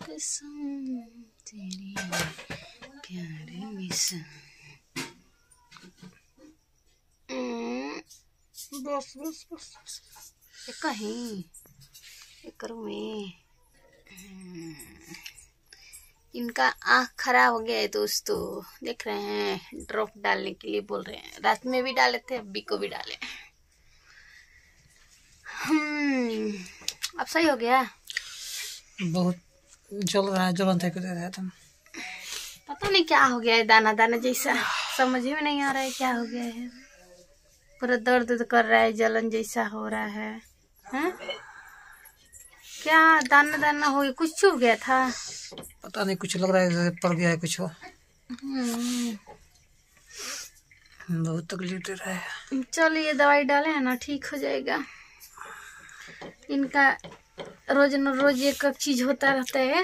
कसम तेरी प्यारे मिशन। बस बस बस कहीं करूँ मैं। इनका आँख खराब हो गया है दोस्तों, देख रहे हैं। ड्रॉप डालने के लिए बोल रहे हैं, रात में भी डाले थे, अभी को भी डाले। अब सही हो गया। बहुत जल रहा है, जलन तक दे रहा है तुम। पता नहीं क्या हो गया है, दाना दाना जैसा, समझ में नहीं आ रहा है क्या हो गया है। पूरा दर्द कर रहा है, जलन जैसा हो रहा है। हैं? क्या दाना दाना हो गया, कुछ चुभ गया था। पता नहीं, कुछ लग रहा है जैसे पड़ गया है कुछ हो। बहुत तकलीफ दे रहा है। चलिए दवाई डाले है ना, ठीक हो जाएगा। इनका रोज न रोज एक चीज होता रहता है।